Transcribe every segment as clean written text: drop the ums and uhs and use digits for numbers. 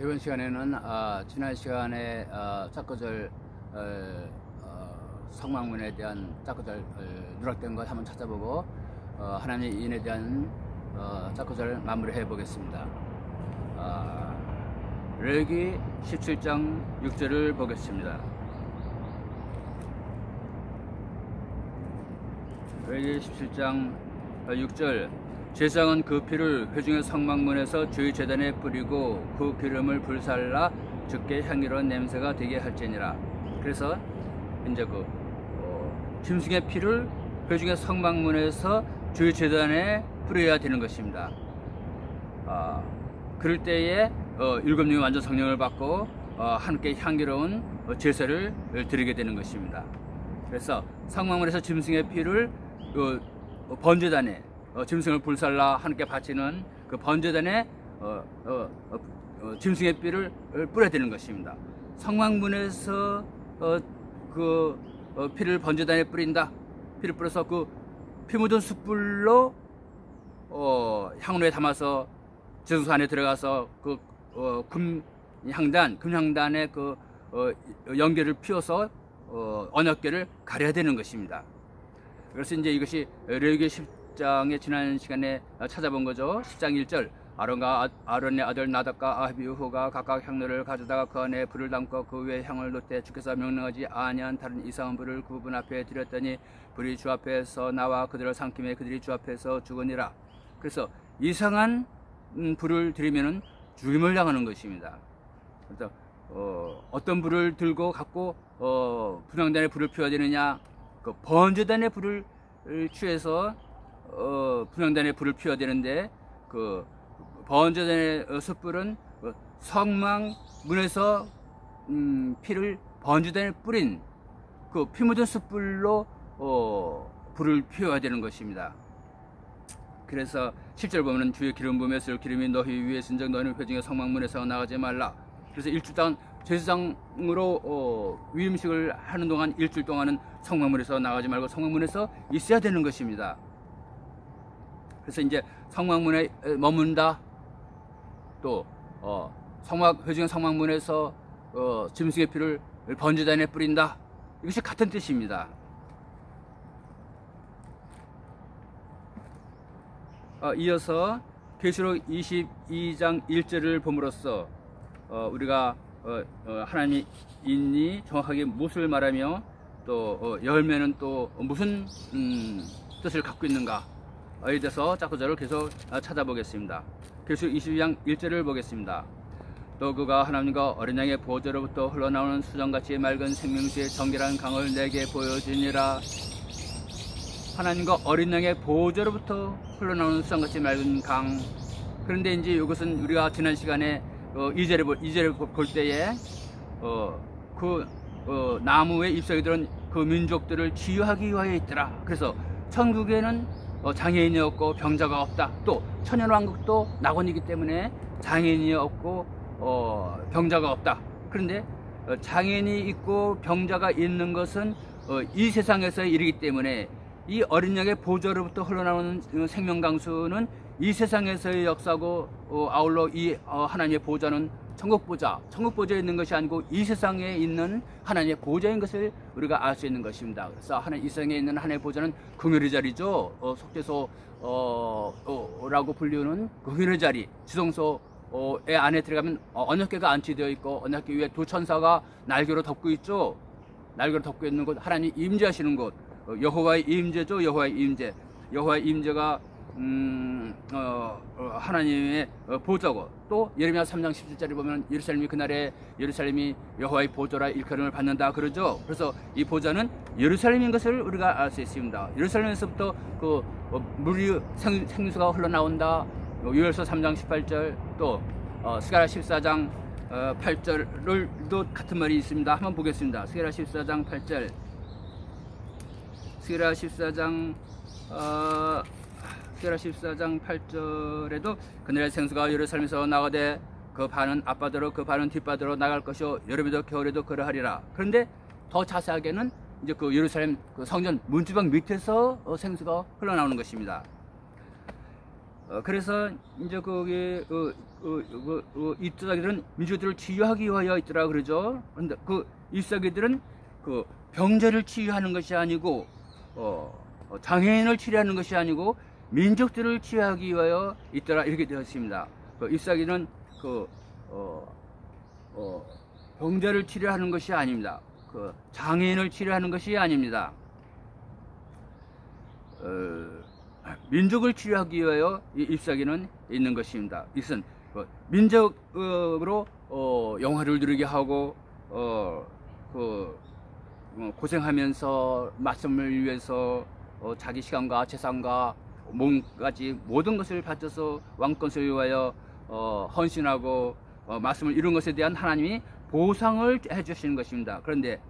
이번 시간에는 지난 시간에 짝거절 성막문에 대한 짝거절 누락된 것 한번 찾아보고 하나님의 인에 대한 짝거절 마무리해 보겠습니다. 레위기 17장 6절을 보겠습니다. 레위기 17장 6절 제사장은 그 피를 회중의 성막문에서 주의 제단에 뿌리고 그 기름을 불살라 죽게 향기로운 냄새가 되게 할지니라. 그래서 이제 짐승의 피를 회중의 성막문에서 주의 제단에 뿌려야 되는 것입니다. 그럴 때에 일곱 명이 완전 성령을 받고 함께 향기로운 제사를 드리게 되는 것입니다. 그래서 성막문에서 짐승의 피를 번제단에 짐승을 불살라 하나님께 바치는 그 번제단에 짐승의 피를 뿌려야 되는 것입니다. 성막문에서 피를 번제단에 뿌린다. 피를 뿌려서 그 피 묻은 숯불로 향로에 담아서 제수소 안에 들어가서 금향단에 연기를 피워서 언약궤를 가려야 되는 것입니다. 그래서 이제 이것이 레위기 10장의 지난 시간에 찾아본 거죠. 10장 1절 아론과 아론의 아들 나답과 아비후가 각각 향로를 가져다가 그 안에 불을 담고 그 위에 향을 놓되 주께서 명령하지 아니한 다른 이상한 불을 그분 앞에 드렸더니 불이 주 앞에서 나와 그들을 삼키매 그들이 주 앞에서 죽으니라. 그래서 이상한 불을 드리면은 죽임을 당하는 것입니다. 그래서 어떤 불을 들고 갖고 분향단에 불을 피워야 되느냐? 그 번제단에 불을 취해서 분향단에 불을 피워야 되는데 그 번제단의 숯불은 성막문에서 피를 번제단에 뿌린 그 피 묻은 숯불로 불을 피워야 되는 것입니다. 그래서 10절 보면 주의 기름 부음에 쓸 기름이 너희 위에 쓴적 너희는 회중의 성막문에서 나가지 말라. 그래서 일주일 동안 제사장으로 위임식을 하는 동안 일주일 동안은 성막문에서 나가지 말고 성막문에서 있어야 되는 것입니다. 그래서 이제 성막문에 머문다. 또 회중의 성막문에서 짐승의 피를 번제단에 뿌린다. 이것이 같은 뜻입니다. 이어서 계시록 22장 1절을 봄으로써 우리가 하나님의 인이 정확하게 무엇을 말하며 또 열매는 또 무슨 뜻을 갖고 있는가에 대해서 짝거절을 계속 찾아보겠습니다. 계시록 22장 1절을 보겠습니다. 또 그가 하나님과 어린 양의 보호자로부터 흘러나오는 수정같이 맑은 생명수의 정결한 강을 내게 보여주니라. 하나님과 어린 양의 보호자로부터 흘러나오는 수정같이 맑은 강. 그런데 이제 이것은 우리가 지난 시간에 2절을 볼 때에 나무에 잎사귀 들은 그 민족들을 치유하기 위하여 있더라. 그래서 천국에는 장애인이 없고 병자가 없다. 또 천연왕국도 낙원이기 때문에 장애인이 없고 병자가 없다. 그런데 장애인이 있고 병자가 있는 것은 이 세상에서의 일이기 때문에 이 어린 양의 보좌로부터 흘러나오는 생명강수는 이 세상에서의 역사고 아울러 이 하나님의 보좌는 천국 보좌에 있는 것이 아니고 이 세상에 있는 하나님의 보좌인 것을 우리가 알 수 있는 것입니다. 그래서 이 세상에 있는 하나님의 보좌는 긍휼의 자리죠. 속죄소라고 불리는 긍휼의 자리, 지성소의 안에 들어가면 언약궤가 안치되어 있고 언약궤 위에 두 천사가 날개로 덮고 있죠. 날개로 덮고 있는 곳, 하나님 임재하시는 곳, 여호와의 임재죠. 여호와의 임재가 하나님의 보좌고, 또 예레미야 3장 17절에 보면 예루살렘이 여호와의 보좌라 일컬음을 받는다 그러죠. 그래서 이 보좌는 예루살렘인 것을 우리가 알 수 있습니다. 예루살렘에서부터 물이 생수가 흘러나온다. 요엘서 3장 18절, 또 스가랴 14장 8절도 같은 말이 있습니다. 한번 보겠습니다. 스가랴 14장 8절. 스가랴 14장 8절에도 그날의 생수가 예루살렘에서 나가되 그 반은 앞바다로 그 반은 뒷바다로 나갈 것이요 여름에도 겨울에도 그러하리라. 그런데 더 자세하게는 이제 그 예루살렘 성전 문지방 밑에서 생수가 흘러나오는 것입니다. 그래서 이제 거기 잎사귀들은 민족들을 치유하기 위하여 있더라 그러죠. 근데 그 잎사귀들은 그 병자를 치유하는 것이 아니고 장애인을 치료하는 것이 아니고 민족들을 치유하기 위하여 있더라 이렇게 되어 있습니다. 그 잎사귀는 병자를 치료하는 것이 아닙니다. 그 장애인을 치료하는 것이 아닙니다. 민족을 치료하기 위하여 이 잎사귀는 있는 것입니다. 이것은 민족으로 영화를 누리게 하고 고생하면서 말씀을 위해서 자기 시간과 재산과 몸까지 모든 것을 바쳐서 왕권을 위하여 헌신하고 말씀을 이룬 것에 대한 하나님이 보상을 해주시는 것입니다. 그런데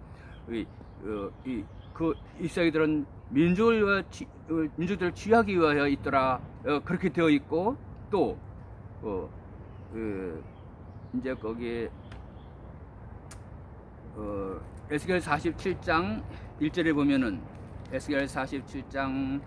그 잎사귀들은 민족들을 치유하기 위하여 있더라 그렇게 되어 있고 또 이제 거기 에스겔 47장 1절에 보면은 에스겔 47장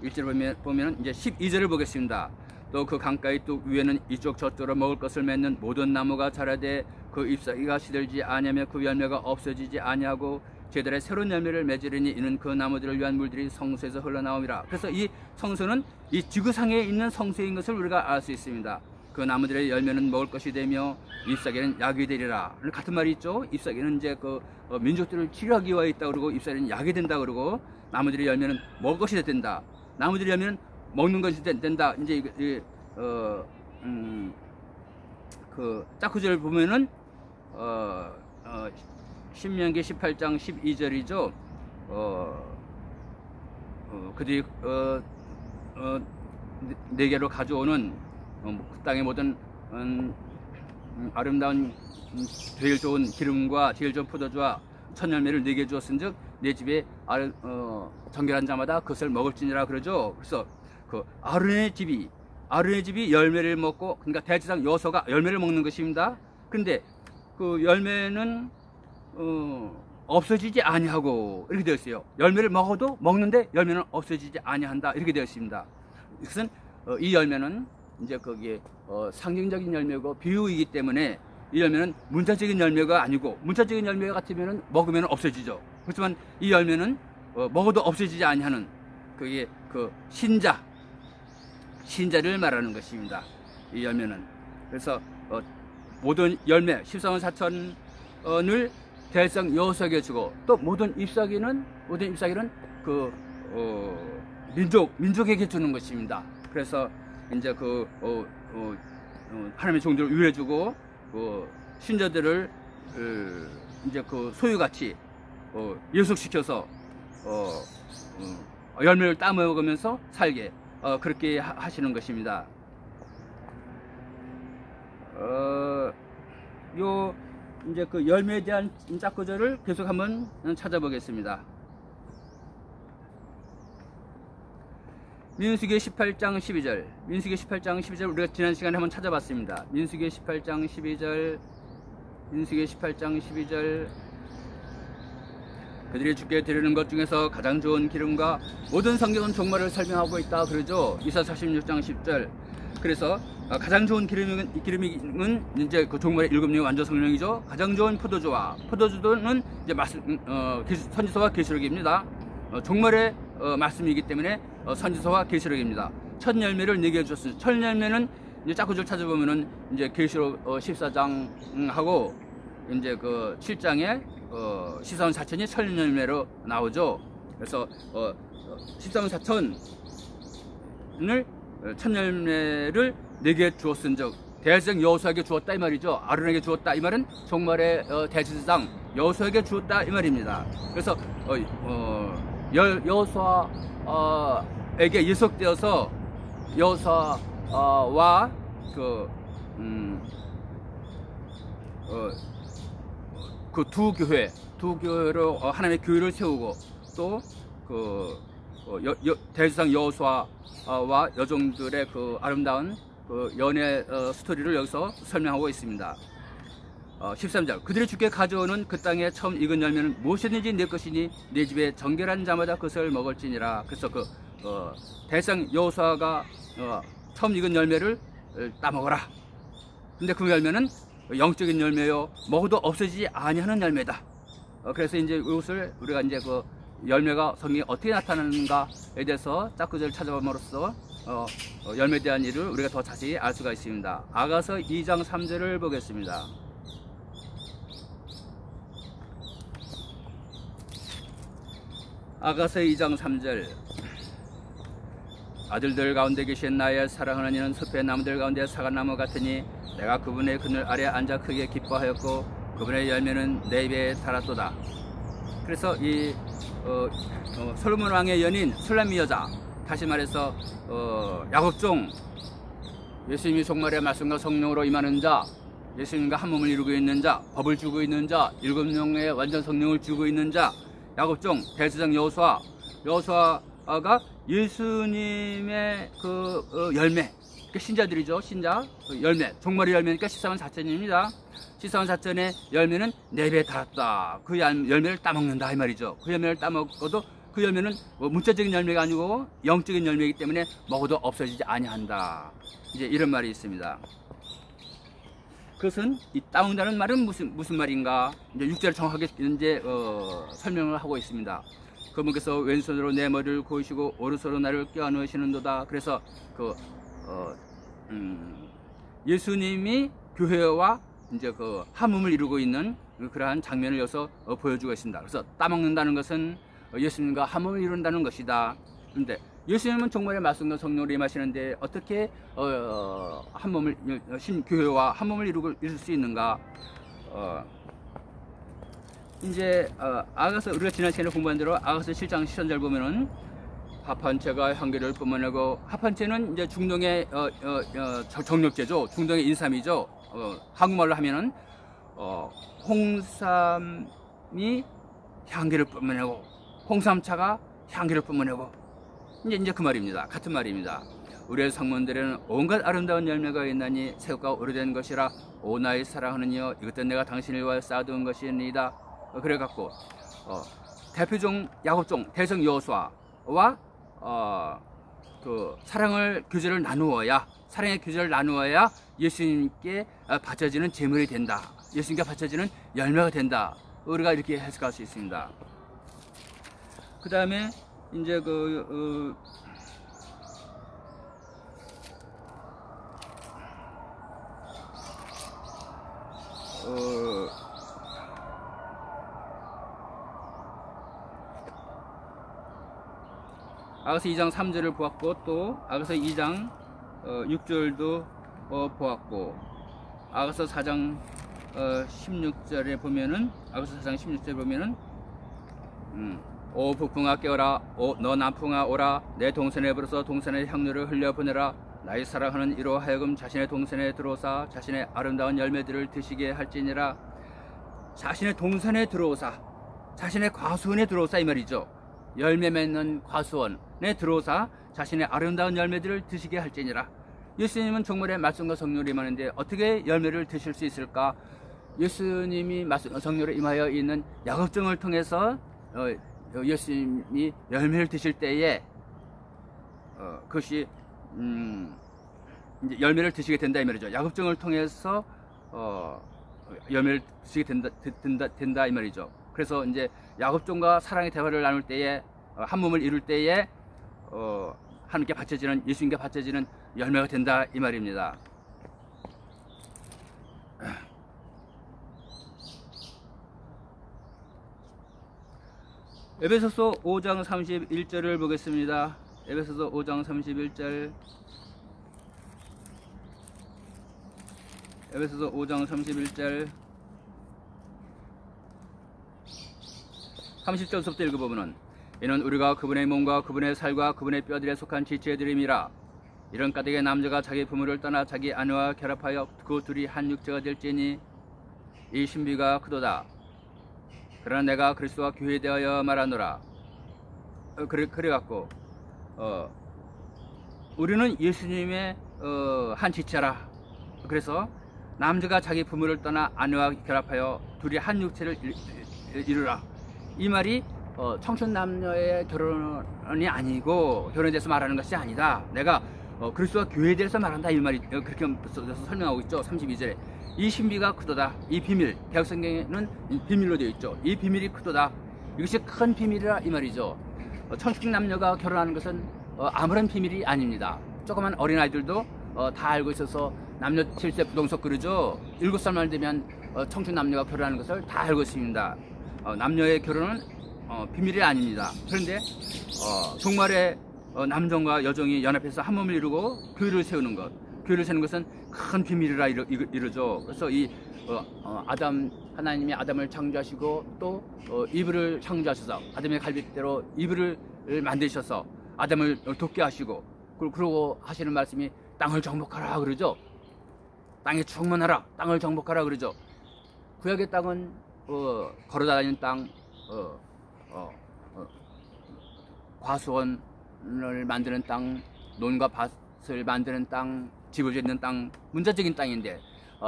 1절에 보면은 이제 12절을 보겠습니다. 또 그 강가의 뚝 위에는 이쪽 저쪽으로 먹을 것을 맺는 모든 나무가 자라되 그 잎사귀가 시들지 아니하며 그 열매가 없어지지 아니하고 제달에 새로운 열매를 맺으리니 이는 그 나무들을 위한 물들이 성소에서 흘러나옵니다. 그래서 이 성소는 이 지구상에 있는 성소인 것을 우리가 알 수 있습니다. 그 나무들의 열매는 먹을 것이 되며 잎사귀는 약이 되리라. 같은 말이 있죠. 잎사귀는 이제 민족들을 치료하기 위해 있다 그러고 잎사귀는 약이 된다 그러고 나무들의 열매는 먹을 것이 된다. 나무들의 열매는 먹는 것이 된다. 이제 그 짝구절을 보면은 신명기 18장 12절이죠. 그들이 내게로 가져오는 그 땅의 모든 아름다운 제일 좋은 기름과 제일 좋은 포도주와 첫 열매를 네게 주었은즉 내 집에 정결한 자마다 그것을 먹을지니라 그러죠. 그래서 그 아론의 집이 열매를 먹고 그러니까 대제사장 여호수아가 열매를 먹는 것입니다. 그런데 그 열매는 없어지지 아니하고 이렇게 되어 있어요. 열매를 먹는데 열매는 없어지지 아니한다 이렇게 되어 있습니다. 이것은 이 열매는 이제 거기에 상징적인 열매고 비유이기 때문에 이 열매는 문자적인 열매가 아니고 문자적인 열매 같으면 먹으면 없어지죠. 그렇지만 이 열매는 먹어도 없어지지 아니하는 그게 그 신자를 말하는 것입니다. 이 열매는 그래서 모든 열매 14만 4천을 대제사장 여호수아에게 주고 또 모든 잎사귀는 그 민족에게 주는 것입니다. 그래서 이제 하나님의 종들을 위해주고 신자들을 이제 소유같이 예속시켜서 열매를 따먹으면서 살게 그렇게 하시는 것입니다. 요 이제 그 열매에 대한 짝구절을 계속 한번 찾아보겠습니다. 민수기 18장 12절 민수기 18장 12절 우리가 지난 시간에 한번 찾아봤습니다. 민수기 18장 12절 그들이 주께 드리는 것 중에서 가장 좋은 기름과 모든 성경은 종말을 설명하고 있다 그러죠. 이사 46장 10절 그래서 가장 좋은 기름은 이제 그 종말의 일곱 령의 완전 성령이죠. 가장 좋은 포도주는 이제 선지서와 계시록입니다. 종말의 말씀이기 때문에 선지서와 계시록입니다. 첫 열매를 네게 주었습니다. 첫 열매는 이제 짝구절 찾아보면은 이제 계시록 14장하고 이제 그 7장에 14만 4천이 첫 열매로 나오죠. 그래서 14만 4천을 첫 열매를 네게 주었은즉 대제사장 여호수아에게 주었다 이 말이죠. 아론에게 주었다 이 말은 종말의 대제사장 여호수아에게 주었다 이 말입니다. 그래서 여호수아에게 예속되어서 여호수아와 그 두 교회로 하나님의 교회를 세우고 또 대제사장 여호수아와 여종들의 그 아름다운 그 연애 스토리를 여기서 설명하고 있습니다. 13절 그들이 주께 가져오는 그 땅에 처음 익은 열매는 무엇이든지 내 것이니 내 집에 정결한 자마다 그것을 먹을지니라. 그래서 대상 여호수아가 처음 익은 열매를 따먹어라. 근데 그 열매는 영적인 열매요, 먹어도 없어지지 아니하는 열매다. 그래서 이제 이것을 우리가 이제 그 열매가 성경에 어떻게 나타나는가에 대해서 짝구절을 찾아봄으로써 열매에 대한 일을 우리가 더 자세히 알 수가 있습니다. 아가서 2장 3절을 보겠습니다. 아가서 2장 3절. 아들들 가운데 계신 나의 사랑하는 이는 숲의 나무들 가운데 사과나무 같으니 내가 그분의 그늘 아래 앉아 크게 기뻐하였고 그분의 열매는 내 입에 달았도다. 그래서 이 솔로몬 왕의 연인 술람미 여자, 다시 말해서 야곱종, 예수님이 종말의 말씀과 성령으로 임하는 자, 예수님과 한 몸을 이루고 있는 자, 법을 주고 있는 자, 7명의 완전 성령을 주고 있는 자, 야곱종, 대제사장 여호수아가 예수님의 그 열매, 신자들이죠. 신자 열매, 종말의 열매니까 14만 4천입니다. 14만 4천의 열매는 내 입에 달았다. 그 열매를 따먹는다 이 말이죠. 그 열매를 따먹어도 그 열매는 문자적인 열매가 아니고 영적인 열매이기 때문에 먹어도 없어지지 아니한다. 이제 이런 말이 있습니다. 그것은 이 따먹는다는 말은 무슨 말인가? 이제 6절을 정확하게 이제 설명을 하고 있습니다. 그분께서 왼손으로 내 머리를 고으시고 오른손으로 나를 껴안으시는도다. 그래서 예수님이 교회와 이제 그 한 몸을 이루고 있는 그러한 장면을 여기서 보여주고 있습니다. 그래서 따먹는다는 것은 예수님과 한 몸을 이룬다는 것이다. 그런데 예수님은 종말의 말씀과 성령으로 임하시는데 어떻게 한 몸을 교회와 한 몸을 이룰 수 있는가? 이제 아가서 우리가 지난 시간에 공부한 대로 아가서 7장 10절 보면은 합한채가 향기를 뿜어내고, 합한채는 이제 중동의 정력제죠. 중동의 인삼이죠. 한국말로 하면은 홍삼이 향기를 뿜어내고 홍삼차가 향기를 뿜어내고, 이제 그 말입니다. 같은 말입니다. 우리의 성문들에는 온갖 아름다운 열매가 있나니 새우가 오래된 것이라 오 나의 사랑하는 이여 이것도 내가 당신을 위하여 쌓아둔 것이니이다. 그래갖고 대표종 야곱종 대성 여호수아와 그 사랑의 교제를 나누어야 예수님께 바쳐지는 제물이 된다. 예수님께 바쳐지는 열매가 된다. 우리가 이렇게 해석할 수 있습니다. 그 다음에 이제 아가서 2장 3절을 보았고, 또 아가서 2장 6절도 보았고, 아가서 4장 16절에 보면은, 아가서 4장 16절에 보면은 오 북풍아 깨어라, 너 남풍아 오라, 내 동선에 불어서 동선의 향료를 흘려보내라. 나의 사랑하는 이로 하여금 자신의 동선에 들어오사 자신의 아름다운 열매들을 드시게 할지니라. 자신의 동선에 들어오사, 자신의 과수원에 들어오사 이 말이죠. 열매 맺는 과수원에 들어오사 자신의 아름다운 열매들을 드시게 할지니라. 예수님은 종말의 말씀과 성령으로 임하는데 어떻게 열매를 드실 수 있을까? 예수님이 말씀과 성령으로 임하여 있는 야곱종을 통해서 예수님이 열매를 드실 때에 그것이 이제 열매를 드시게 된다 이 말이죠. 야곱종을 통해서 열매를 드시게 된다 이 말이죠. 그래서 이제 야곱종과 사랑의 대화를 나눌 때에 한 몸을 이룰 때에 하나님께 바쳐지는, 예수님께 바쳐지는 열매가 된다 이 말입니다. 에베소서 5장 31절을 보겠습니다. 에베소서 5장 31절. 에베소서 5장 31절 30절부터 읽어보면, 이는 우리가 그분의 몸과 그분의 살과 그분의 뼈들에 속한 지체들임이라. 이런 까닭에 남자가 자기 부모를 떠나 자기 아내와 결합하여 그 둘이 한 육체가 될지니 이 신비가 크도다. 그러나 내가 그리스도와 교회에 대하여 말하노라. 그래갖고 우리는 예수님의 한 지체라. 그래서 남자가 자기 부모를 떠나 아내와 결합하여 둘이 한 육체를 이루라. 이 말이 청춘 남녀의 결혼이 아니고 결혼에 대해서 말하는 것이 아니다. 내가 그리스도와 교회에 대해서 말한다 이 말이 그렇게 설명하고 있죠. 32절에 이 신비가 크도다. 이 비밀 개혁성경에는 비밀로 되어 있죠. 이 비밀이 크도다. 이것이 큰 비밀이라 이 말이죠. 청춘 남녀가 결혼하는 것은 아무런 비밀이 아닙니다. 조그만 어린아이들도 다 알고 있어서 남녀 7세 부동석 그러죠. 7살만 되면 청춘 남녀가 결혼하는 것을 다 알고 있습니다. 남녀의 결혼은 비밀이 아닙니다. 그런데 종말에 남정과 여정이 연합해서 한 몸을 이루고 교회를 세우는 것, 교회를 세우는 것은 큰 비밀이라 이러죠. 그래서 이 하나님이 아담을 창조하시고 또 이브를 창조하셔서 아담의 갈빗대로 이브를 만드셔서 아담을 돕게 하시고 그러고 하시는 말씀이 땅을 정복하라 그러죠. 땅에 충만하라, 땅을 정복하라 그러죠. 구약의 땅은 걸어다니는 땅, 과수원을 만드는 땅, 논과 밭을 만드는 땅, 집을 짓는 땅, 문자적인 땅인데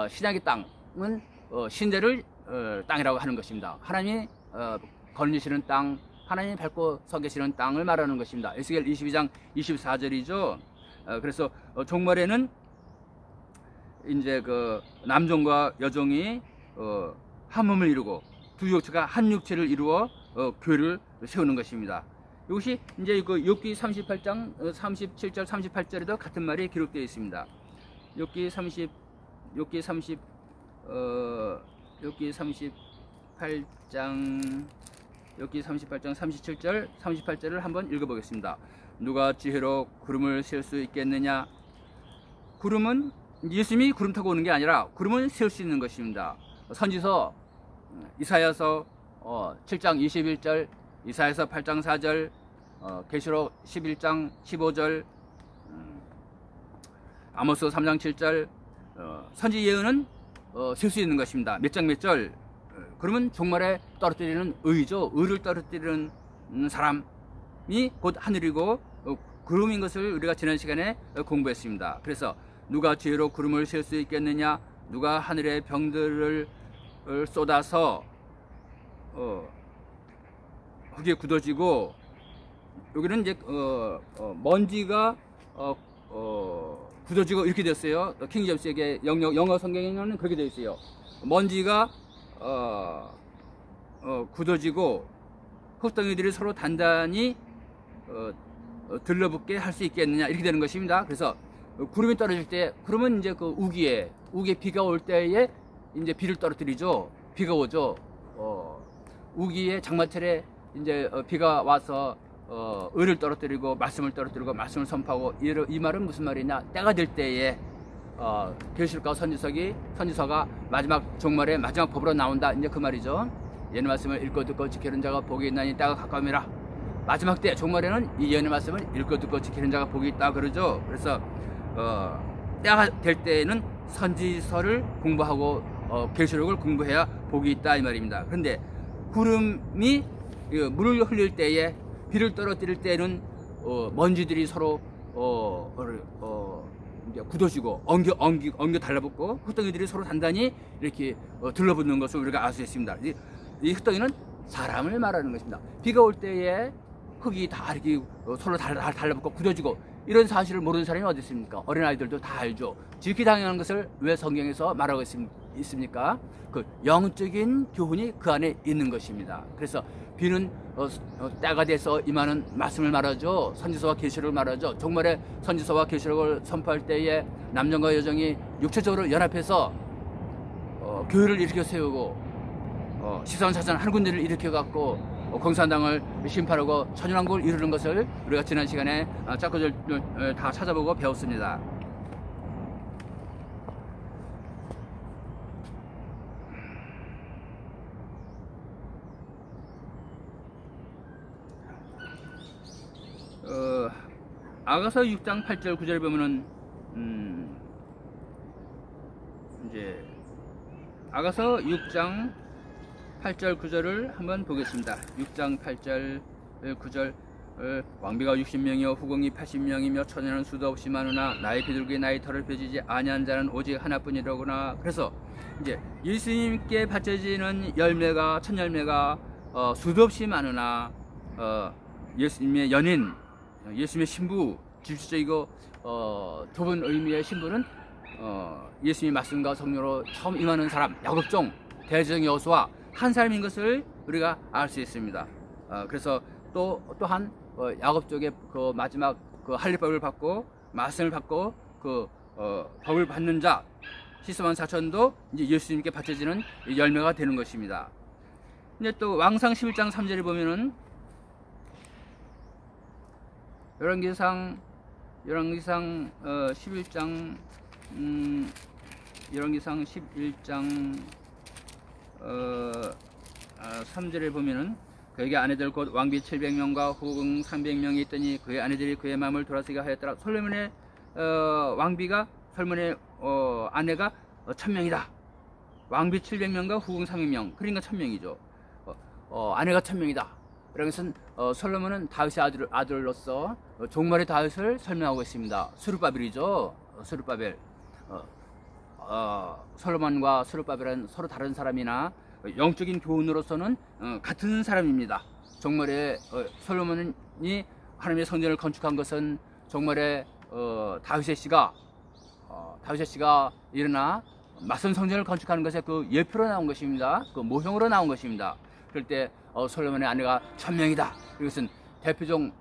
신약의 땅은 신대를 땅이라고 하는 것입니다. 하나님이 거느리시는 땅, 하나님이 밟고 서 계시는 땅을 말하는 것입니다. 에스겔 22장 24절이죠. 그래서 종말에는 이제 그 남종과 여종이 한 몸을 이루고 두 육체가 한 육체를 이루어 교회를 세우는 것입니다. 이것이 이제 그 욥기 38장 37절 38절에도 같은 말이 기록되어 있습니다. 욥기 38장 37절 38절을 한번 읽어보겠습니다. 누가 지혜로 구름을 셀 수 있겠느냐? 구름은 예수님이 구름 타고 오는 게 아니라 구름은 세울 수 있는 것입니다. 선지서 이사야서 7장 21절, 이사야서 8장 4절, 계시록 11장 15절, 아모스 3장 7절, 선지 예언은 셀 수 있는 것입니다. 몇 장 몇 절. 그러면 종말에 떨어뜨리는 의죠. 의를 떨어뜨리는 사람이 곧 하늘이고 구름인 것을 우리가 지난 시간에 공부했습니다. 그래서 누가 지혜로 구름을 셀 수 있겠느냐? 누가 하늘의 병들을 쏟아서 그게 굳어지고, 여기는 이제 먼지가 굳어지고 이렇게 됐어요. 킹제임스에게 영어 성경에는 그렇게 되어 있어요. 먼지가 굳어지고 흙덩이들이 서로 단단히 들러붙게 할 수 있겠느냐 이렇게 되는 것입니다. 그래서 구름이 떨어질 때, 그러면 이제 그 우기에 비가 올 때에 이제 비를 떨어뜨리죠. 비가 오죠. 우기에 장마철에 이제 비가 와서 의를 떨어뜨리고 말씀을 떨어뜨리고 말씀을 선포하고, 이 말은 무슨 말이냐? 때가 될 때에 계시록과 선지서가 마지막 종말에 마지막 법으로 나온다, 이제 그 말이죠. 예언의 말씀을 읽고 듣고 지키는 자가 복이 있나니 때가 가까움이라. 마지막 때 종말에는 이 예언의 말씀을 읽고 듣고 지키는 자가 복이 있다 그러죠. 그래서 때가 될 때에는 선지서를 공부하고 계시록을 공부해야 복이 있다 이 말입니다. 그런데 구름이 물을 흘릴 때에, 비를 떨어뜨릴 때는 먼지들이 서로 이제 굳어지고 엉겨 달라붙고 흙덩이들이 서로 단단히 이렇게 들러붙는 것을 우리가 알 수 있습니다. 이 흙덩이는 사람을 말하는 것입니다. 비가 올 때에 흙이 다 이렇게 서로 달라붙고 굳어지고, 이런 사실을 모르는 사람이 어디 있습니까? 어린아이들도 다 알죠. 지극히 당연한 것을 왜 성경에서 말하고 있습니까? 그 영적인 교훈이 그 안에 있는 것입니다. 그래서 비는 때가 돼서 임하는 말씀을 말하죠. 선지서와 계시록을 말하죠. 종말에 선지서와 계시록을 선포할 때에 남정과 여정이 육체적으로 연합해서 교회를 일으켜 세우고 시선사선 한 군데를 일으켜 갖고 공산당을 심판하고 천연왕국을 이루는 것을 우리가 지난 시간에 짝거절 다 찾아보고 배웠습니다. 아가서 6장 8절 9절에 보면은 이제 아가서 6장 8절 9절을 한번 보겠습니다. 6장 8절 9절 왕비가 60명이요 후궁이 80명이며 처녀는 수도 없이 많으나 나의 비둘기 나의 털을 펴지지 아니한 자는 오직 하나뿐이로구나. 그래서 이제 예수님께 바쳐지는 열매가 첫 열매가 수도 없이 많으나 예수님의 연인, 예수님의 신부, 질주적이고 좁은 의미의 신부는 예수님의 말씀과 성령으로 처음 임하는 사람, 야곱종, 대제사장 여호수아 한 사람인 것을 우리가 알 수 있습니다. 그래서 또한 야곱족의 그 마지막 그 할례법을 받고 말씀을 받고 그 법을 받는 자 시스만 사천도 이제 예수님께 바쳐지는 열매가 되는 것입니다. 근데 또 왕상 11장 3절에 보면은 열왕기상 11장 열왕기상 11장 3절에 보면은 그에게 아내들 곧 왕비 700명과 후궁 300명이 있더니 그의 아내들이 그의 마음을 돌아서게 하였더라. 솔로몬의 왕비가 솔로몬의 아내가 1000명이다. 왕비 700명과 후궁 300명, 그러니까 1000명이죠. 아내가 1000명이다. 그것은 솔로몬은 다윗의 아들로서 종말의 다윗을 설명하고 있습니다. 스룹바벨이죠. 스룹바벨. 솔로몬과 스룹바벨은 서로 다른 사람이나 영적인 교훈으로서는 같은 사람입니다. 종말에 솔로몬이 하나님의 성전을 건축한 것은 종말에 다윗의 씨가 일어나 맞선 성전을 건축하는 것에 그 예표로 나온 것입니다. 그 모형으로 나온 것입니다. 그럴 때 솔로몬의 아내가 1000명이다. 이것은 대표종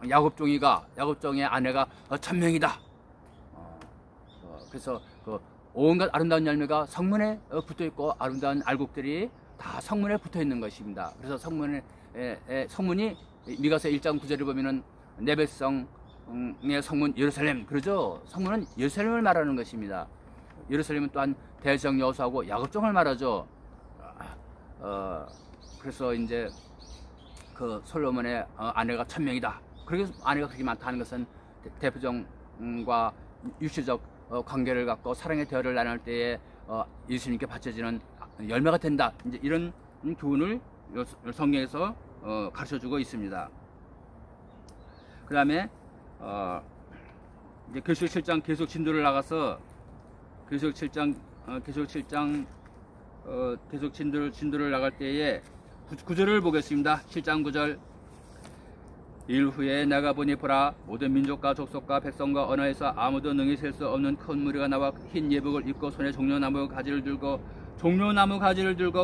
야곱종의 아내가 1000명이다. 그래서 그 온갖 아름다운 열매가 성문에 붙어 있고 아름다운 알곡들이 다 성문에 붙어 있는 것입니다. 그래서 성문이 미가서 1장 9절을 보면은 내 백성의 성문 예루살렘, 그러죠. 성문은 예루살렘을 말하는 것입니다. 예루살렘은 또한 대제사장 여호수아하고 야곱종을 말하죠. 그래서 이제 그 솔로몬의 아내가 1000명이다. 그래서 아내가 그렇게 많다는 것은 대표종과 육체적 관계를 갖고 사랑의 대화를 나눌 때에 예수님께 바쳐지는 열매가 된다. 이제 이런 교훈을 성경에서 가르쳐주고 있습니다. 그 다음에 이제 계시록 7장 계속 진도를 나가서 계시록 7장 계속 진도를 나갈 때에 9절을 보겠습니다. 7장 9절. 일 후에 내가 보니 보라, 모든 민족과 족속과 백성과 언어에서 아무도 능히 셀 수 없는 큰 무리가 나와 흰 예복을 입고 손에 종려나무 가지를 들고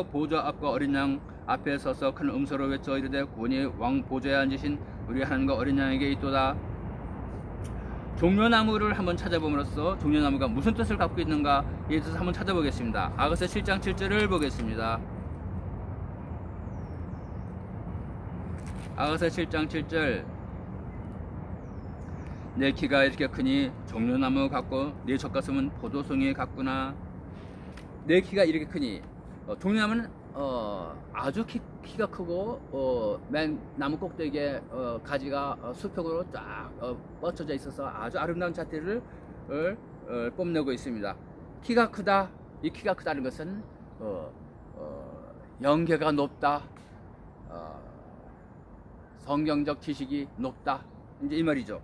보좌 앞과 어린 양 앞에 서서 큰 음소로 외쳐 이르되 구원이 왕 보좌에 앉으신 우리 하나님과 어린 양에게 있도다. 종려나무를 한번 찾아봄으로써 종려나무가 무슨 뜻을 갖고 있는가 에 대해서 한번 찾아보겠습니다. 아가서 7장 7절을 보겠습니다. 아가서 7장 7절. 내 키가 이렇게 크니 종려나무 같고 내 젖가슴은 포도송이 같구나. 내 키가 이렇게 크니 종려나무는 아주 키가 크고 맨 나무 꼭대기에 가지가 수평으로 쫙 뻗쳐져 있어서 아주 아름다운 자태를 뽐내고 있습니다. 키가 크다. 이 키가 크다는 것은 영계가 높다. 성경적 지식이 높다. 이제 이 말이죠.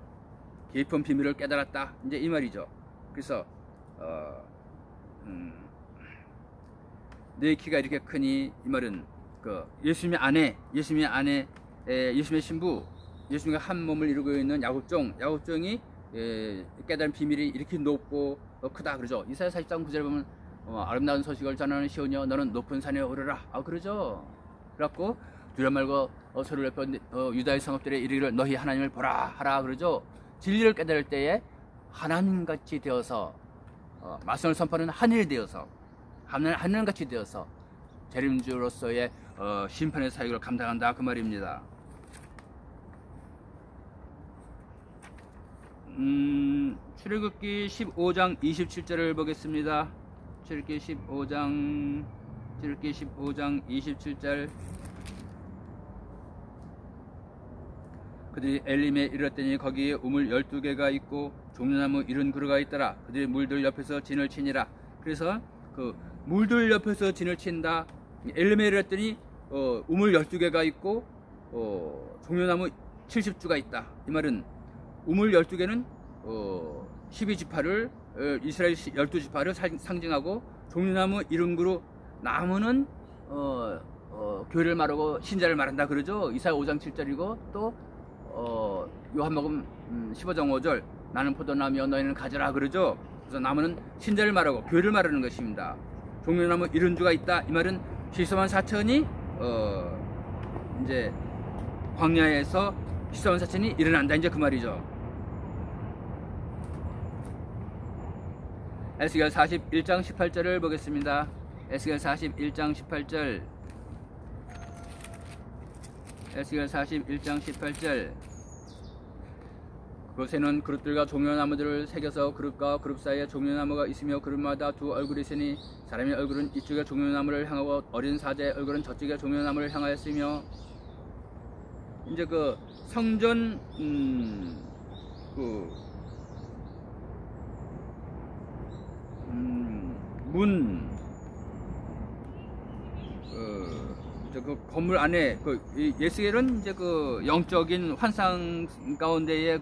깊은 비밀을 깨달았다. 이제 이 말이죠. 그래서 내 키가 이렇게 크니 이 말은 그 예수님의 아내, 예수님의 신부, 예수님과 한 몸을 이루고 있는 야곱종이 깨달은 비밀이 이렇게 높고 크다 그러죠. 이사야 40장 9절에 보면 아름다운 소식을 전하는 시온이여 너는 높은 산에 오르라. 그러죠. 그래갖고 두려 말고 서로 옆에 유다의 성읍들의 이르기를 너희 하나님을 보라 하라 그러죠. 진리를 깨달을 때에 하나님같이 되어서 말씀을 선포하는 하늘이 되어서 하늘같이 되어서 재림주로서의 심판의 사역을 감당한다 그 말입니다. 출애굽기 15장 27절을 보겠습니다. 출애굽기 15장 27절. 그들이 엘림에 이르렀더니 거기에 우물 12개가 있고 종려나무 70그루가 있더라. 그들이 물들 옆에서 진을 치니라. 그래서 그 물들 옆에서 진을 친다. 엘림에 이르렀더니 우물 12개가 있고 종려나무 70주가 있다. 이 말은 우물 12개는 12지파를 이스라엘 12지파를 상징하고 종려나무 70그루 나무는 교회를 말하고 신자를 말한다 그러죠. 이사야 5장 7절이고 또 요한복음 15장 5절 나는 포도나무여 너희는 가져라 그러죠. 그래서 나무는 신자를 말하고 교회를 말하는 것입니다. 종려나무 이런 주가 있다. 이 말은 시서만 사천이 이제 광야에서 시서만 사천이 일어난다 이제 그 말이죠. 에스겔 41장 18절을 보겠습니다. 에스겔 41장 18절. 에스겔 41장 18절. 그곳에는 그릇들과 종려나무들을 새겨서 그릇과 그릇 사이에 종려나무가 있으며 그릇마다 두 얼굴이 있으니 사람의 얼굴은 이쪽에 종려나무를 향하고 어린 사자의 얼굴은 저쪽에 종려나무를 향하였으며 이제 그 성전 그 건물 안에 예스겔은 이제 그 영적인 환상 가운데의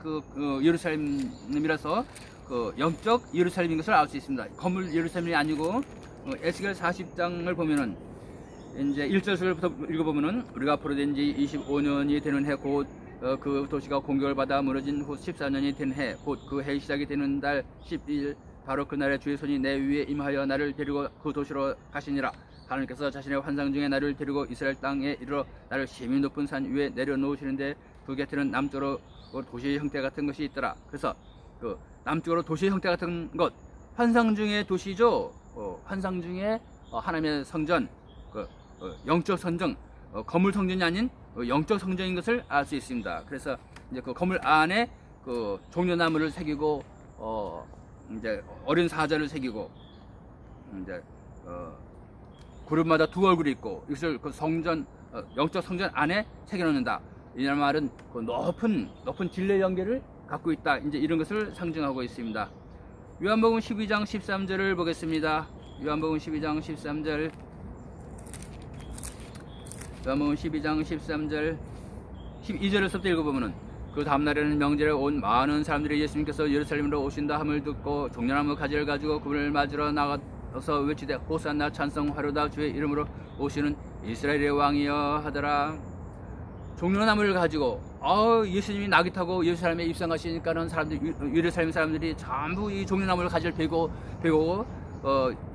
예루살렘이라서 그 영적 예루살렘인 것을 알 수 있습니다. 건물 예루살렘이 아니고 에스겔 40장을 보면은 이제 1절부터 읽어보면은 우리가 포로된 지 25년이 되는 해 곧 그 도시가 공격을 받아 무너진 후 14년이 된 해 곧 그 해의 시작이 되는 달 10일 바로 그날에 주의 손이 내 위에 임하여 나를 데리고 그 도시로 가시니라. 하나님께서 자신의 환상 중에 나를 데리고 이스라엘 땅에 이르러 나를 심히 높은 산 위에 내려놓으시는데 그 곁에는 남쪽으로 도시의 형태 같은 것이 있더라. 그래서 그 남쪽으로 도시의 형태 같은 것 환상 중의 도시죠. 환상 중에 하나님의 성전, 영적 성전, 건물 성전이 아닌 영적 성전인 것을 알 수 있습니다. 그래서 이제 그 건물 안에 그 종려나무를 새기고 이제 어린 사자를 새기고 이제 그룹마다 두 얼굴이 있고 이것을 그 성전 영적 성전 안에 새겨놓는다. 이 말은 그 높은 진리의 연계를 갖고 있다. 이제 이런 것을 상징하고 있습니다. 요한복음 12장 13절을 보겠습니다. 요한복음 12장 13절. 요한복음 12장 13절 12절에서부터 읽어보면은 그 다음날에는 명절에 온 많은 사람들이 예수님께서 예루살렘으로 오신다 함을 듣고 종려나무 가지를 가지고 그분을 맞으러 나가서 외치되 호산나 찬송하로다 주의 이름으로 오시는 이스라엘의 왕이여 하더라. 종려나무를 가지고 예수님이 나귀 타고 예루살렘에 입성하시니까는 예루살렘 사람들이 전부 이 종려나무를 가지를 베고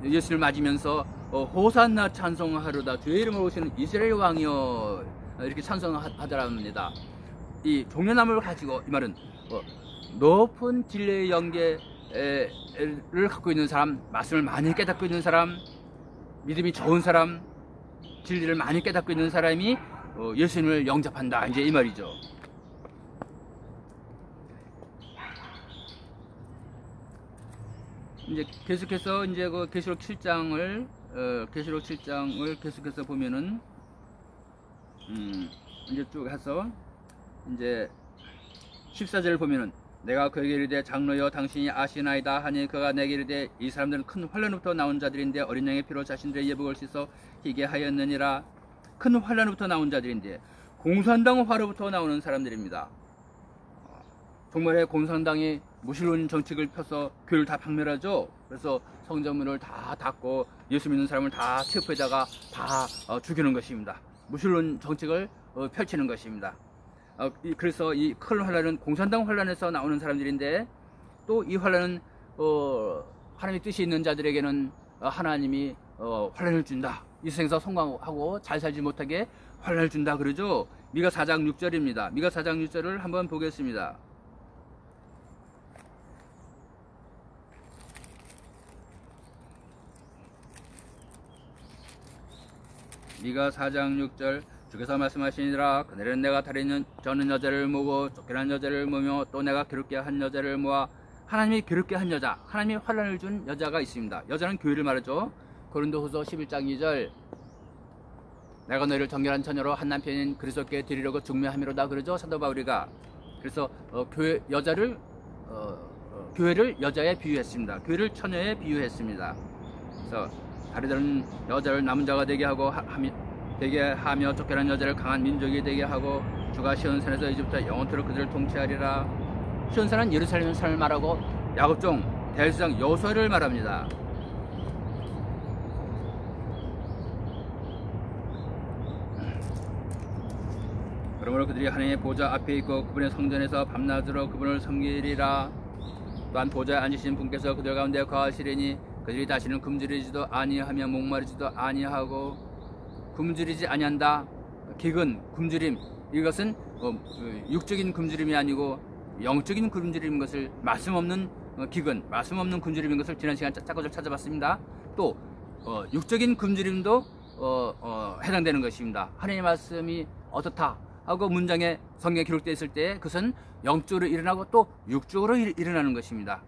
예수를 맞으면서 호산나 찬송하로다 주의 이름으로 오시는 이스라엘 왕이여 이렇게 찬송하더랍니다. 이 종려나무를 가지고 이 말은 높은 진리의 연계를 갖고 있는 사람, 말씀을 많이 깨닫고 있는 사람, 믿음이 좋은 사람, 진리를 많이 깨닫고 있는 사람이 예수님을 영접한다. 이제 이 말이죠. 이제 계속해서 이제 그 계시록 7장을 계속해서 보면은 이제 쭉 해서 이제 14절을 보면은 내가 그에게 이르되 장로여 당신이 아시나이다 하니 그가 내게 이르되 이 사람들은 큰 환란으로부터 나온 자들인데 어린 양의 피로 자신들의 예복을 씻어 희게 하였느니라. 큰 환란으로부터 나온 자들인데 공산당 화로부터 나오는 사람들입니다. 정말에 공산당이 무신론 정책을 펴서 교회를 다 박멸하죠. 그래서 성전문을 다 닫고 예수 믿는 사람을 다 체포에다가 다 죽이는 것입니다. 무신론 정책을 펼치는 것입니다. 그래서 이 큰 환란은 공산당 환란에서 나오는 사람들인데 또 이 환란은 하나님의 뜻이 있는 자들에게는 하나님이 환란을 준다. 이 세상에서 성공하고 잘 살지 못하게 환란을 준다 그러죠. 미가 4장 6절입니다. 미가 4장 6절을 한번 보겠습니다. 미가 4장 6절 주께서 말씀하시니라 그날은 내가 다리 저는 여자를 모으고 쫓겨난 여자를 모으며 또 내가 괴롭게 한 여자를 모아. 하나님이 괴롭게 한 여자, 하나님이 환란을 준 여자가 있습니다. 여자는 교회를 말하죠. 고린도후서 11장 2절 내가 너희를 정결한 처녀로 한 남편인 그리스도께 드리려고 중매함이로다 그러죠. 사도 바울이가. 그래서 교회를 여자에 비유했습니다. 교회를 처녀에 비유했습니다. 그래서 다리들은 여자를 남은 자가 되게 하며 쫓겨난 여자를 강한 민족이 되게 하고 주가 시온산에서 이제부터 영원토록 그들을 통치하리라. 시온산은 예루살렘 산을 말하고 야곱종 대제사장 여호수아를 말합니다. 그러므로 그들이 하나님의 보좌 앞에 있고 그분의 성전에서 밤낮으로 그분을 섬기리라. 또한 보좌에 앉으신 분께서 그들 가운데 거하시리니 그들이 다시는 굶주리지도 아니하며 목마르지도 아니하고. 굶주리지 아니한다. 기근, 굶주림, 이것은 육적인 굶주림이 아니고 영적인 굶주림인 것을, 말씀 없는 기근, 말씀 없는 굶주림인 것을 지난 시간 짜고들 찾아봤습니다. 또 육적인 굶주림도 해당되는 것입니다. 하나님의 말씀이 어떻다 하고 문장에 성경에 기록되어 있을 때 그것은 영적으로 일어나고 또 육적으로 일어나는 것입니다.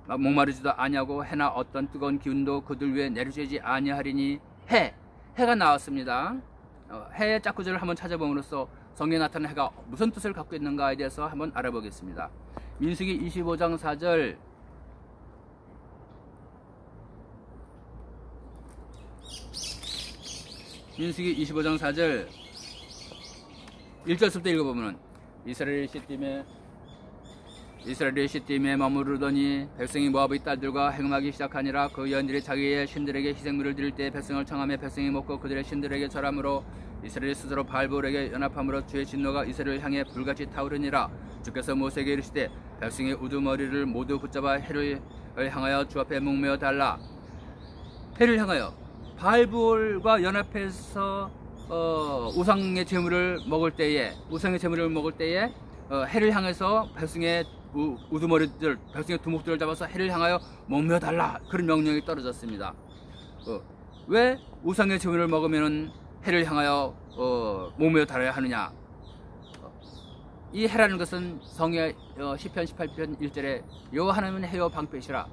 목마르지도 아니하고 해나 어떤 뜨거운 기운도 그들 위에 내려지지 아니하리니. 해가 나왔습니다. 해의 짝구절을 한번 찾아봄으로써 성경에 나타난 해가 무슨 뜻을 갖고 있는가에 대해서 한번 알아보겠습니다. 민수기 25장 4절, 민수기 25장 4절 1절부터 읽어보면 이스라엘이 시딤에 머무르더니 백성이 모압의 딸들과 행음하기 시작하니라. 그 여인들이 자기의 신들에게 희생물을 드릴 때 백성을 청하며 백성이 먹고 그들의 신들에게 절함으로 이스라엘이 스스로 바알볼에게 연합함으로 주의 진노가 이스라엘을 향해 불같이 타오르니라. 주께서 모세에게 이르시되 백성의 우두머리를 모두 붙잡아 해를 향하여 주 앞에 목매어 달라. 해를 향하여 바알볼과 연합해서 우상의 제물을 먹을 때에 해를 향해서 백성의 우두머리들, 백성의 두목들을 잡아서 해를 향하여 목매어 달라, 그런 명령이 떨어졌습니다. 왜 우상의 제물을 먹으면 해를 향하여 목매어 달아야 하느냐? 이 해라는 것은 성의 시편 18편 1절에 여호와 하나님은 해요 방패시라.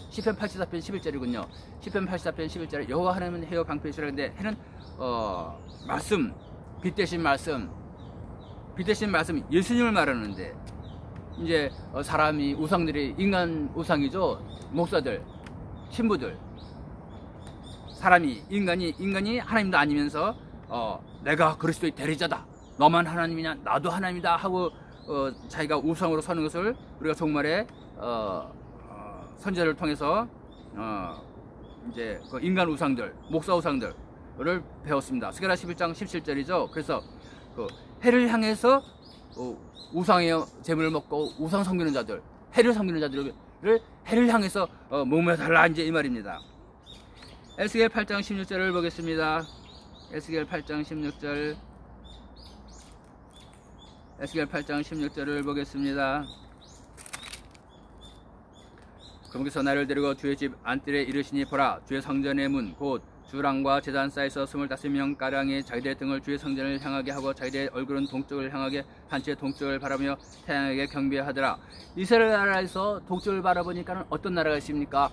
시편 84편 11절이군요. 시편 84편 11절에 여호와 하나님은 해요 방패시라. 근데 해는 말씀, 빛 대신 말씀 예수님을 말하는데, 이제 사람이, 우상들이 인간 우상이죠. 목사들, 신부들, 사람이, 인간이 하나님도 아니면서 내가 그리스도의 대리자다, 너만 하나님이냐 나도 하나님이다 하고 자기가 우상으로 서는 것을 우리가 종말에 선지자를 통해서 이제 그 인간 우상들, 목사 우상들을 배웠습니다. 스가랴 11장 17절이죠. 그래서 그 해를 향해서 우상의 제물을 먹고 우상 섬기는 자들, 해를 섬기는 자들을 해를 향해서 목매어 달라, 이제 이 말입니다. 에스겔 8장 16절을 보겠습니다. 에스겔 8장 16절을 보겠습니다. 그분께서 나를 데리고 주의 집 안뜰에 이르시니 보라, 주의 성전의 문 곧 주랑과 제단 사이에서 25명 가량이 자기들의 등을 주의 성전을 향하게 하고 자기들의 얼굴은 동쪽을 향하게 한치의 동쪽을 바라보며 태양에게 경배하더라. 이스라엘 나라에서 동쪽을 바라보니까 어떤 나라가 있습니까?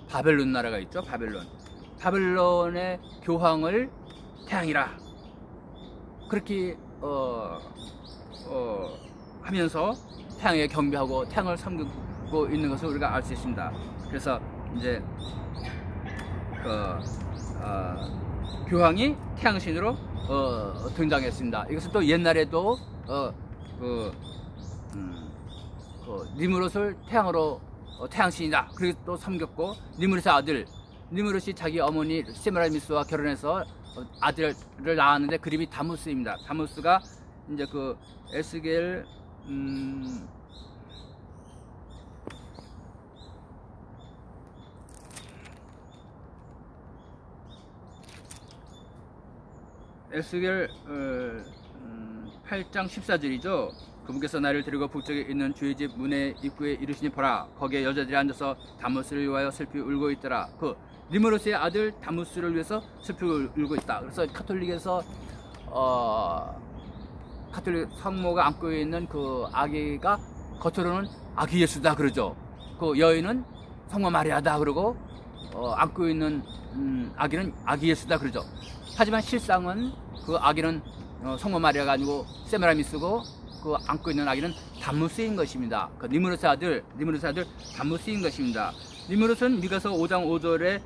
바벨론 나라가 있죠. 바벨론의 교황을 태양이라 그렇게 하면서 태양에 경배하고 태양을 섬기고 있는 것을 우리가 알 수 있습니다. 그래서 이제 교황이 태양신으로 등장했습니다. 이것은 또 옛날에도 니므롯을 태양으로 태양신이다 그리고 또 섬겼고, 니므롯의 아들 니므롯이 자기 어머니 세메라미스와 결혼해서 아들을 낳았는데 그 이름이 다무스입니다. 다무스가 이제 그 에스겔 에스겔 8장 14절이죠. 그분께서 나를 데리고 북쪽에 있는 주의 집 문의 입구에 이르시니 보라, 거기에 여자들이 앉아서 다무스를 위하여 슬피 울고 있더라. 그 니므롯의 아들 다무스를 위해서 슬피 울고 있다. 그래서 카톨릭에서 카톨릭 성모가 안고 있는 그 아기가 겉으로는 아기 예수다 그러죠. 그 여인은 성모 마리아다 그러고 안고 있는 아기는 아기 예수다 그러죠. 하지만 실상은 그 아기는 성모 마리아가 아니고 세메라미스고 그 안고 있는 아기는 다무스인 것입니다. 그 니므롯의 아들 다무스인 것입니다. 니므롯은 미가서 5장 5절에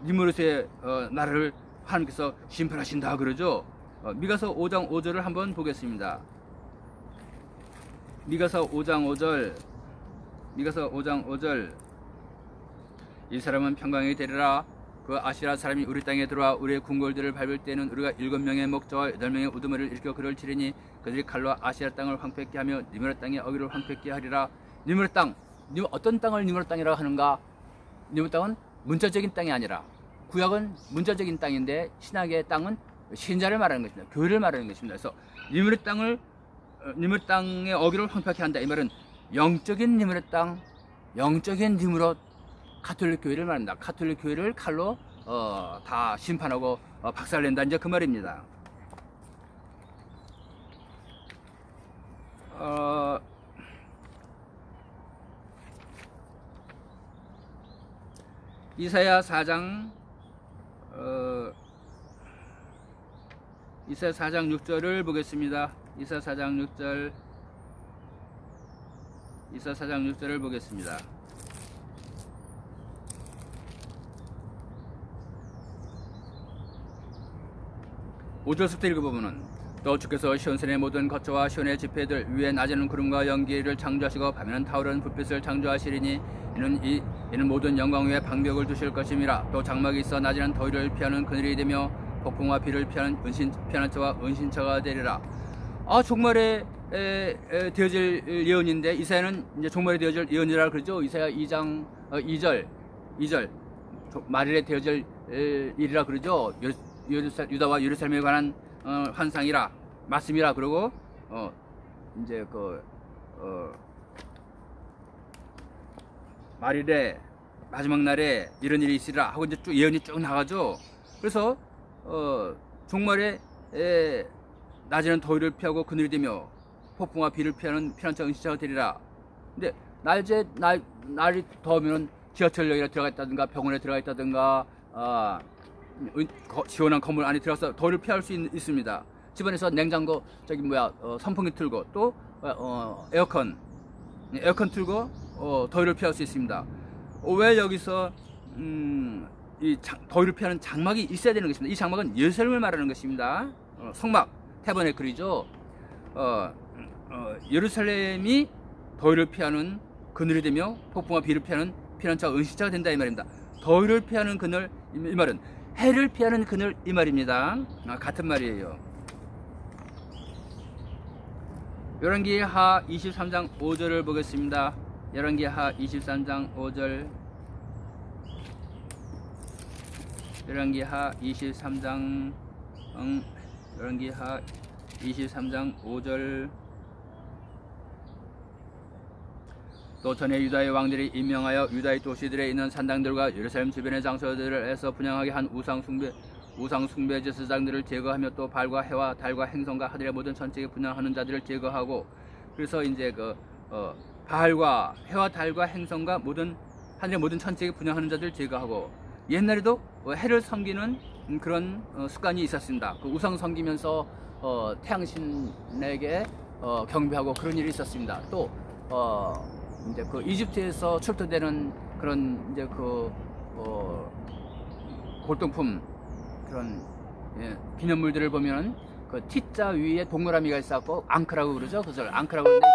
니므롯의 나라를 하나님께서 심판하신다 그러죠. 미가서 5장 5절을 한번 보겠습니다. 미가서 5장 5절 이 사람은 평강에 되리라. 그 아시라 사람이 우리 땅에 들어와 우리의 궁궐들을 밟을 때는 우리가 7명의 목자와 8명의 우두머리를 일으켜 그를 치리니 그들이 칼로 아시라 땅을 황폐케 하며 니므롯 땅의 어귀를 황폐케 하리라. 니므롯 땅, 어떤 땅을 니므롯 땅이라고 하는가? 니므롯 땅은 문자적인 땅이 아니라, 구약은 문자적인 땅인데 신약의 땅은 신자를 말하는 것입니다. 교회를 말하는 것입니다. 그래서 니므롯 땅의 어귀를 황폐케 한다. 이 말은 영적인 니므롯 땅, 영적인 니므롯 가톨릭 교회를 말합니다. 가톨릭 교회를 칼로 다 심판하고 박살낸다, 이제 그 말입니다. 이사야 4장 6절을 보겠습니다. 이사야 4장 6절을 보겠습니다. 5절부터 읽어보면은 또 주께서 시온산의 모든 거처와 시온의 지폐들 위에 낮에는 구름과 연기를 창조하시고 밤에는 타오르는 불빛을 창조하시리니 이는 모든 영광 위에 방벽을 두실 것임이라. 또 장막이 있어 낮에는 더위를 피하는 그늘이 되며 폭풍과 비를 피하는 피하는 자와 은신처가 되리라. 종말에 되어질 예언인데, 이사야는 이제 종말에 되어질 예언이라 그러죠. 이사야 2장 2절 말일에 되어질 일이라 그러죠. 유다와 예루살렘에 관한 환상이라, 말씀이라 그러고 이제 말일에 마지막 날에 이런 일이 있으리라 하고 이제 쭉 예언이 쭉 나가죠. 그래서 종말에 낮에는 더위를 피하고 그늘이 되며 폭풍과 비를 피하는 피난처 은신처가 되리라. 근데 날이 더우면 지하철역에 들어가 있다든가 병원에 들어가 있다든가 시원한 건물 안에 들어가서 더위를 피할 수 있습니다. 집안에서 냉장고 선풍기 틀고 또 에어컨 틀고 더위를 피할 수 있습니다. 왜 여기서 이 더위를 피하는 장막이 있어야 되는 것입니다. 이 장막은 예루살렘을 말하는 것입니다. 성막 태버네클이죠. 예루살렘이 더위를 피하는 그늘이 되며 폭풍과 비를 피하는 피난처 은신처가 된다, 이 말입니다. 더위를 피하는 그늘, 이 말은 해를 피하는 그늘, 이 말입니다. 같은 말이에요. 열왕기하 23장 5절을 보겠습니다. 열왕기하 23장 5절. 열왕기하 23장 5절. 또 전에 유다의 왕들이 임명하여 유다의 도시들에 있는 산당들과 예루살렘 주변의 장소들에서 분양하게 한 우상 숭배 제사장들을 제거하며 또 발과 해와 달과 행성과 하늘의 모든 천체에 분양하는 자들을 제거하고, 그래서 이제 발과 해와 달과 행성과 하늘의 모든 천체에 분양하는 자들을 제거하고, 옛날에도 해를 섬기는 그런 습관이 있었습니다. 그 우상 섬기면서 태양신에게 경배하고 그런 일이 있었습니다. 또 이제 이집트에서 출토되는 그런 이제 골동품 그런 기념물들을 보면 T자 위에 동그라미가 있었고 앙크라고 그러죠. 그것을 앙크라고 그러는데